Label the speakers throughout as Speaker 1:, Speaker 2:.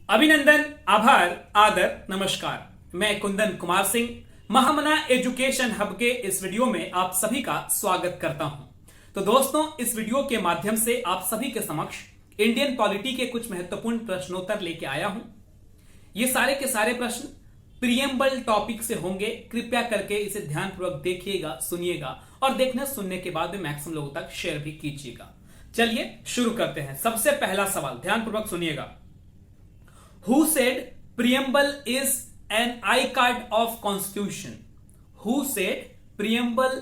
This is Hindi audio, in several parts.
Speaker 1: अभिनंदन, आभार, आदर, नमस्कार। मैं कुंदन कुमार सिंह महामना एजुकेशन हब के इस वीडियो में आप सभी का स्वागत करता हूं। तो दोस्तों, इस वीडियो के माध्यम से आप सभी के समक्ष इंडियन पॉलिटी के कुछ महत्वपूर्ण प्रश्नोत्तर लेके आया हूं। ये सारे के सारे प्रश्न प्रियम्बल टॉपिक से होंगे। कृपया करके इसे ध्यानपूर्वक देखिएगा, सुनिएगा और देखने सुनने के बाद में मैक्सिमम लोगों तक शेयर भी कीजिएगा। चलिए शुरू करते हैं। सबसे पहला सवाल ध्यानपूर्वक सुनिएगा। Who said preamble is an I-card of Constitution? Who said preamble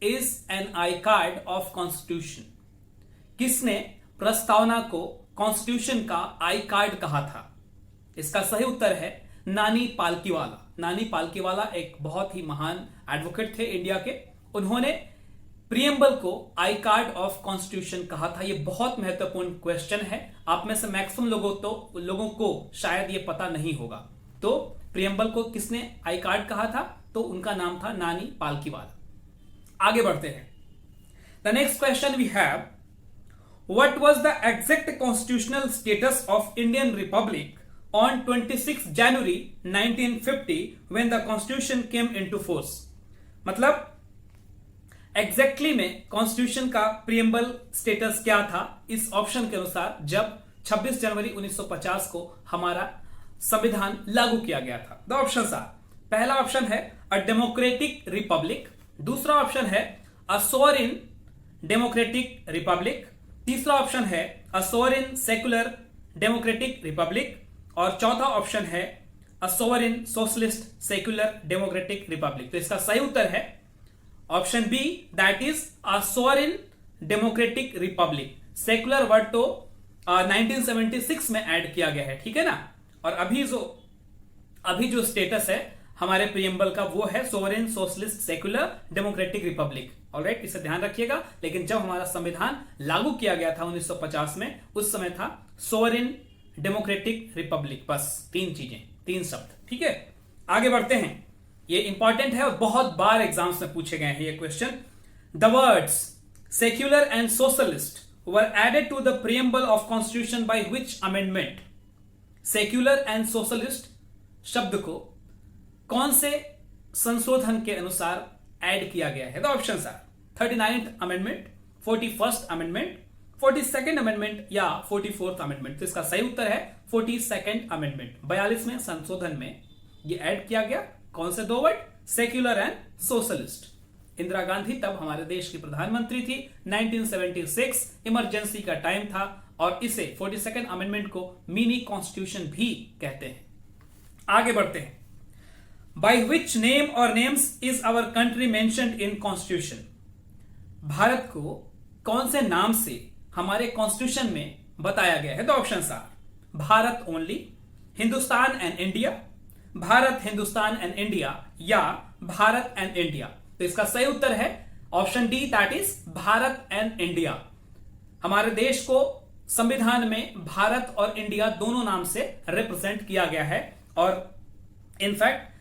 Speaker 1: is an I-card of Constitution? किसने प्रस्तावना को कॉन्स्टिट्यूशन का आई कार्ड कहा था? इसका सही उत्तर है नानी पालकीवाला। नानी पालकीवाला एक बहुत ही महान एडवोकेट थे इंडिया के। उन्होंने प्रियम्बल को आई कार्ड ऑफ कॉन्स्टिट्यूशन कहा था। यह बहुत महत्वपूर्ण क्वेश्चन है। आप में से मैक्सिमम लोगों को शायद यह पता नहीं होगा। तो प्रियम्बल को किसने आई कार्ड कहा था? तो उनका नाम था नानी पालकीवाला। आगे बढ़ते हैं। The next question we have, what was the exact constitutional status of Indian republic on 26 January 1950 when the constitution came into force? मतलब एग्जैक्टली में कॉन्स्टिट्यूशन का प्रियम्बल स्टेटस क्या था इस ऑप्शन के अनुसार जब 26 जनवरी 1950 को हमारा संविधान लागू किया गया था। दो ऑप्शन आर। पहला ऑप्शन है अ डेमोक्रेटिक रिपब्लिक, दूसरा ऑप्शन है अ सोवरेन डेमोक्रेटिक रिपब्लिक, तीसरा ऑप्शन है a sovereign secular democratic republic और चौथा ऑप्शन है a sovereign socialist secular democratic republic. तो इसका सही उत्तर है option B, that is a sovereign democratic republic. Secular word तो 1976 में ऐड किया गया है, ठीक है ना। और अभी जो स्टेटस है हमारे प्रियम्बल का वो है sovereign socialist secular democratic Republic. Alright, इसे ध्यान रखिएगा। लेकिन जब हमारा संविधान लागू किया गया था 1950 में, उस समय था सोवरेन डेमोक्रेटिक रिपब्लिक। बस तीन चीजें, तीन शब्द, ठीक है। आगे बढ़ते हैं। ये इंपॉर्टेंट है और बहुत बार एग्जाम्स में पूछे गए हैं ये question. The words secular and socialist were added to the preamble of constitution by which amendment? Secular and socialist शब्द को कौन से संशोधन के अनुसार ऐड किया गया है? The options are 39th amendment, 41st amendment, 42nd amendment या 44th अमेंडमेंट। तो इसका सही उत्तर है 42nd अमेंडमेंट। 42वें संशोधन में ये ऐड किया गया। कौन से दो word? Secular and socialist. Indira Gandhi तब हमारे देश की प्रधानमंत्री थी। 1976 इमरजेंसी का टाइम था और इसे 42nd अमेंडमेंट को मिनी कॉन्स्टिट्यूशन भी कहते हैं। आगे बढ़ते हैं। बाय विच नेम और names is our country mentioned in constitution? Bharat को कौन से नाम से हमारे कॉन्स्टिट्यूशन में बताया गया है? The options are Bharat only, Hindustan and India, Bharat Hindustan and India या भारत एंड इंडिया। तो इसका सही उत्तर है option D, that is Bharat and India. हमारे देश को संविधान में भारत और इंडिया दोनों नाम से रिप्रेजेंट किया गया है और इनफैक्ट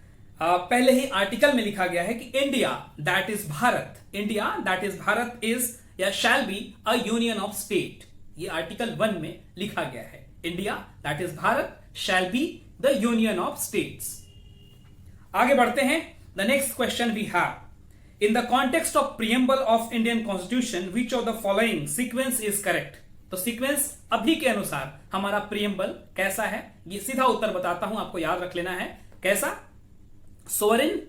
Speaker 1: पहले ही आर्टिकल में लिखा गया है कि India that is Bharat, India that is Bharat is या shall be a union of state. ये आर्टिकल 1 में लिखा गया है। India that is Bharat shall be the union of states. आगे बढ़ते हैं। The next question we have, in the context of preamble of Indian constitution which of the following sequence is correct? तो सीक्वेंस अभी के अनुसार हमारा प्रियम्बल कैसा है? ये सीधा उत्तर बताता हूं, आपको याद रख लेना है। कैसा? Sovereign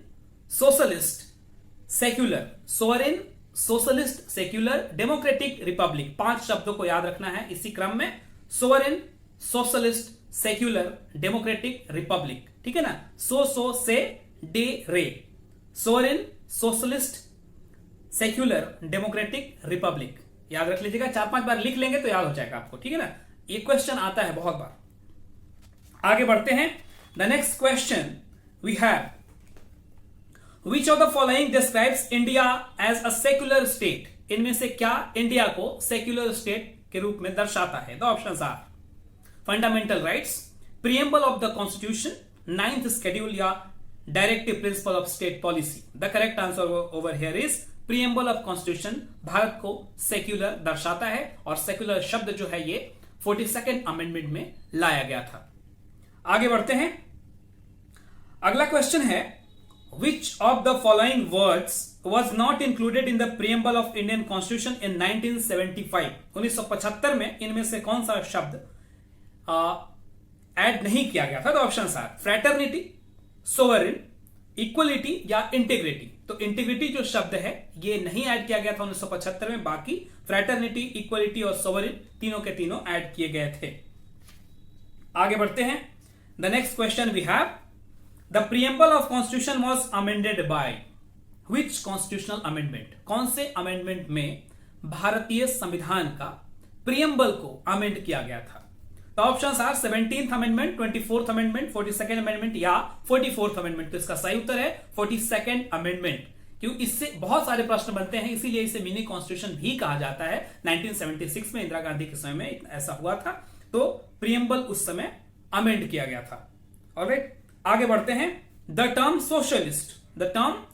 Speaker 1: socialist secular, sovereign socialist secular democratic Republic. 5 शब्दों को याद रखना है इसी क्रम में। Sovereign socialist secular democratic Republic, ठीक है ना। सो से डे रे, sovereign socialist secular democratic Republic. याद रख लीजिएगा, 4-5 बार लिख लेंगे तो याद हो जाएगा आपको, ठीक है ना। ये क्वेश्चन आता है बहुत बार। आगे बढ़ते हैं। The next question we have, which of the following describes India as a secular state? इनमें से क्या इंडिया को सेक्युलर स्टेट के रूप में दर्शाता है? The options are fundamental rights, preamble of the constitution, 9th schedule या directive principle of state policy. The correct answer over here is preamble of constitution Bharat को सेक्युलर दर्शाता है और सेक्युलर शब्द जो है ये 42nd अमेंडमेंट में लाया गया था। आगे बढ़ते हैं। अगला क्वेश्चन है, विच of the following words was not included in the preamble of Indian constitution in 1975? 1975 में इनमें से कौन सा शब्द ऐड नहीं किया गया था? तो option are fraternity, sovereign, equality या इंटीग्रिटी। तो इंटीग्रिटी जो शब्द है ये नहीं ऐड किया गया था 1975 में, बाकी फ्रैटर्निटी, इक्वलिटी और सोवरेन तीनों के तीनों ऐड किए गए थे। आगे बढ़ते हैं। The next question we have, the preamble of constitution was amended by which constitutional amendment? कौन से अमेंडमेंट में भारतीय संविधान का प्रियम्बल को अमेंड किया गया था? तो options are 17th amendment, 24th amendment, 42nd amendment या 44th अमेंडमेंट। तो इसका सही उत्तर है 42nd अमेंडमेंट। क्यों? इससे बहुत सारे प्रश्न बनते हैं, इसीलिए इसे मिनी कॉन्स्टिट्यूशन भी कहा जाता है। 1976 में इंदिरा गांधी के समय में ऐसा हुआ था, तो प्रियम्बल उस समय अमेंड किया गया था। ऑलराइट, आगे बढ़ते हैं। The term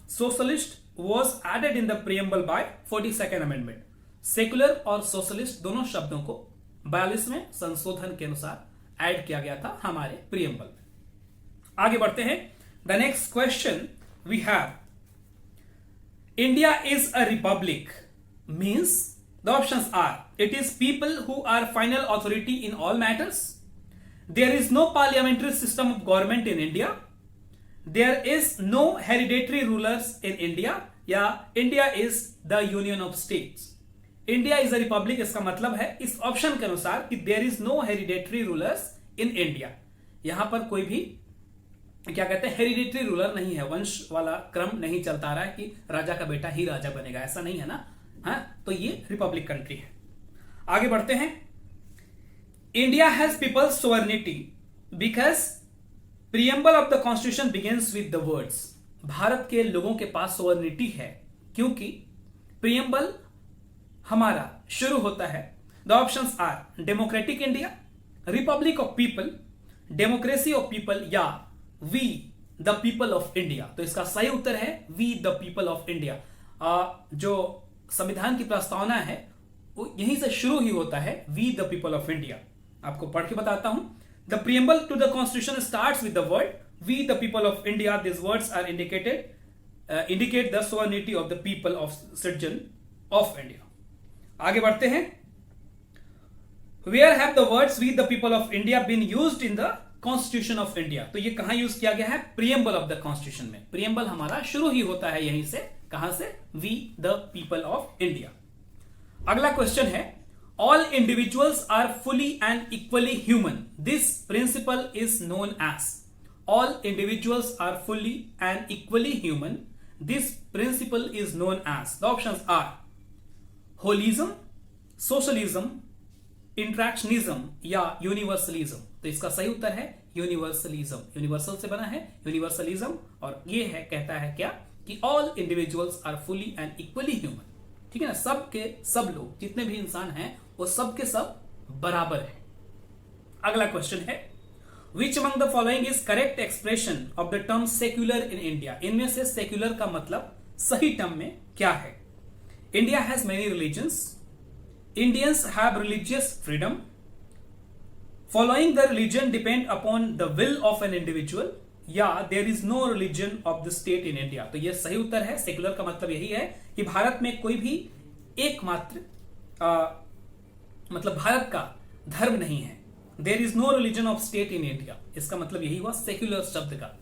Speaker 1: socialist was added in the preamble by 42nd amendment. Secular और सोशलिस्ट दोनों शब्दों को 42वें संशोधन के अनुसार ऐड किया गया था हमारे प्रियम्बल में। आगे बढ़ते हैं। The next question we have, India is a republic means? The options are, it is people who are final authority in all matters, there is no parliamentary system of government in India, there is no hereditary rulers in India, या India is the union of states. India is a republic, इसका मतलब है इस ऑप्शन के अनुसार कि there is no hereditary rulers in India. यहां पर कोई भी क्या कहते हैं, हेरिडेटरी रूलर नहीं है, वंश वाला क्रम नहीं चलता रहा है कि राजा का बेटा ही राजा बनेगा, ऐसा नहीं है ना। हाँ, तो ये रिपब्लिक कंट्री है। आगे बढ़ते हैं। India has people's sovereignty because preamble of the constitution begins with the words. भारत के लोगों के पास सोवर्निटी है क्योंकि प्रियम्बल हमारा शुरू होता है। The options are democratic India, republic of people, democracy of people या we the people of India. तो इसका सही उत्तर है we the people of India. जो संविधान की प्रस्तावना है वो यहीं से शुरू ही होता है, we the people of India. आपको पढ़ के बताता हूं। The preamble to the constitution starts with the word we the people of India. This words are indicate the sovereignty of the people of citizen of India. आगे बढ़ते हैं। Where have the words we the people of India been used in the constitution of India? तो ये कहां यूज किया गया है? प्रियम्बल ऑफ द कॉन्स्टिट्यूशन में। प्रियम्बल हमारा शुरू ही होता है यहीं से, कहां से? We the people of India. अगला क्वेश्चन है, all individuals are fully and equally human, this principle is known as. All individuals are fully and equally human, this principle is known as. The options are holism, socialism, interactionism या यूनिवर्सलिज्म। तो इसका सही उत्तर है यूनिवर्सलिज्म। यूनिवर्सल से बना है यूनिवर्सलिज्म, और ये है कहता है क्या कि all individuals are fully and equally human. ठीक है ना, सब के सब लोग जितने भी इंसान हैं वो सब के सब बराबर है। अगला क्वेश्चन है, विच among the following is correct expression of the term secular in India? इनमें से सेक्युलर का मतलब सही टर्म में क्या है? India has many religions, Indians have religious freedom, following the religion depend upon the will of an individual, या there is no religion of the state in India. तो यह सही उत्तर है। सेक्युलर का मतलब यही है कि भारत में कोई भी एकमात्र मतलब भारत का धर्म नहीं है। There is no religion of state in India, इसका मतलब यही हुआ सेक्युलर शब्द का।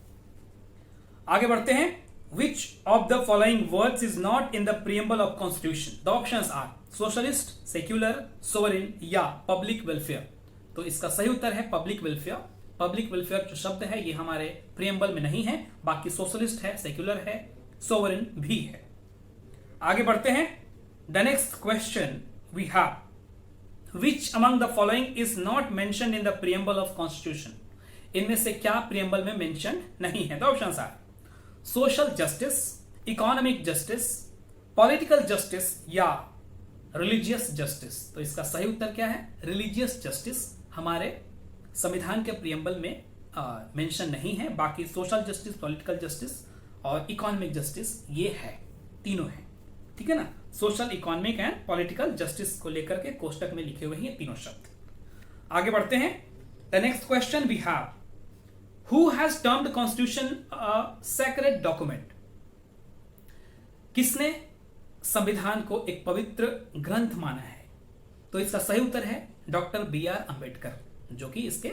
Speaker 1: आगे बढ़ते हैं। Which of the following words is not in the preamble of constitution? The options are socialist, secular, sovereign या पब्लिक वेलफेयर। तो इसका सही उत्तर है पब्लिक वेलफेयर। पब्लिक वेलफेयर जो शब्द है ये हमारे प्रियम्बल में नहीं है, बाकी सोशलिस्ट है, सेक्युलर है, सोवरेन भी है। आगे बढ़ते हैं। The next question we have, which among the following is not mentioned in the preamble of constitution? इनमें से क्या प्रियम्बल में मेंशन नहीं है? The options are social justice, economic justice, political justice या रिलीजियस जस्टिस। तो इसका सही उत्तर क्या है? रिलीजियस जस्टिस हमारे संविधान के प्रियम्बल में मेंशन नहीं है, बाकी सोशल जस्टिस, पॉलिटिकल जस्टिस और इकोनॉमिक जस्टिस ये है, तीनों है। ठीक है ना, social, economic and political justice को लेकर के कोष्टक में लिखे हुए हैं ये तीनों शब्द। आगे बढ़ते हैं। The next question we have, who has termed constitution sacred document? किसने संविधान को एक पवित्र ग्रंथ माना है? तो इसका सही उत्तर है डॉक्टर बी आर अंबेडकर, जो कि इसके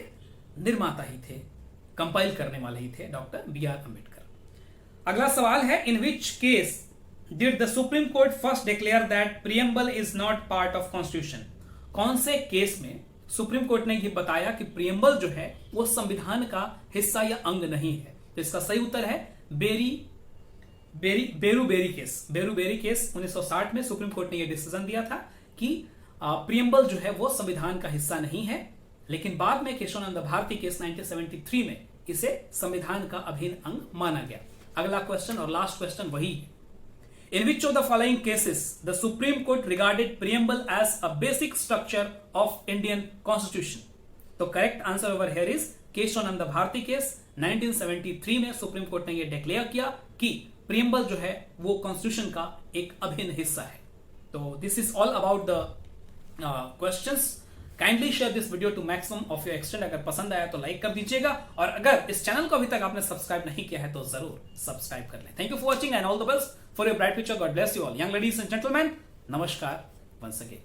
Speaker 1: निर्माता ही थे, कंपाइल करने वाले ही थे, डॉक्टर बी आर अंबेडकर। अगला सवाल है, in which case did the supreme court first declare that preamble is not part of constitution? कौन से केस में सुप्रीम कोर्ट ने यह बताया कि प्रियम्बल जो है वो संविधान का हिस्सा या अंग नहीं है? तो इसका सही उत्तर है बेरूबेरी केस। बेरूबेरी केस 1960 में सुप्रीम कोर्ट ने यह डिसीजन दिया था कि प्रियम्बल जो है वो संविधान का हिस्सा नहीं है, लेकिन बाद में केशवानंद भारती केस 1973 में इसे संविधान का अभिन्न अंग माना गया। अगला क्वेश्चन और लास्ट क्वेश्चन वही है, in which of the following cases the supreme court regarded preamble as a basic structure of Indian constitution? तो correct answer over here is Kesavananda Bharati case. 1973 में सुप्रीम कोर्ट ने यह डिक्लेयर किया कि प्रियम्बल जो है वो कॉन्स्टिट्यूशन का एक अभिन्न हिस्सा है। तो this is all about the questions. Kindly share this video to maximum of your extend. अगर पसंद आया तो लाइक कर दीजिएगा, और अगर इस चैनल को अभी तक आपने सब्सक्राइब नहीं किया है तो जरूर सब्सक्राइब कर लें। Thank you for watching and all the best for your bright future. God bless you all. Young ladies and gentleman, नमस्कार वंस अगेन।